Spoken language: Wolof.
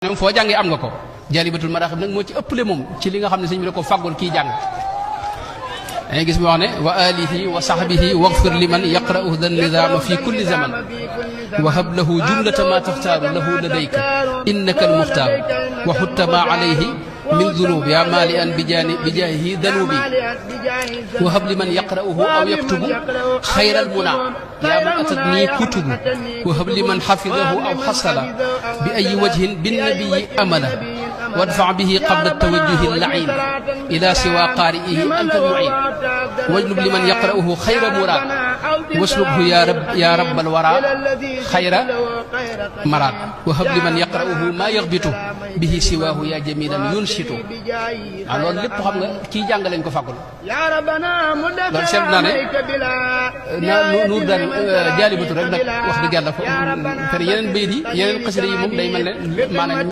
ñoom foo jàngee am nga ko Jaalibatul Maraaxib nag moo ci ëppale moom ci li nga xam ne sëñ bi da ko fàggul kii jàng dangay gis mu wax ne wa alihi wa sahbihi waghfir liman yaqra'u dha nizaama fi kulli zaman wa hab lahu jumlata ma taxtaaru lahu ladayka innaka almuxtaaru wa xutta ma alayhi min dunub yaa maali an bijaahihi danubi wa hab liman yaqra'uhu aw yaktubu xayral muna yaa man atat nii kutubu wa hab liman xafidahu aw xasala bi ayi wajhin binnabiyi amala وادفع به قبل التوجه اللعين إلى سوى قارئه أنت المعين واجلب لمن يقرأه خير مراد واسلبه يا رب الورى خير مراد وهب لمن يقرأه ما يغبطه به سواه يا جميلا ينشطه loolu lépp xam nga kii jàng lañ ko fàggul loolu seetlu naa ne nuur daan Jaalibatu rek nag wax dëgg yàlla yeneen bayit yi yeneen xasida yi moom day mel ne maanaam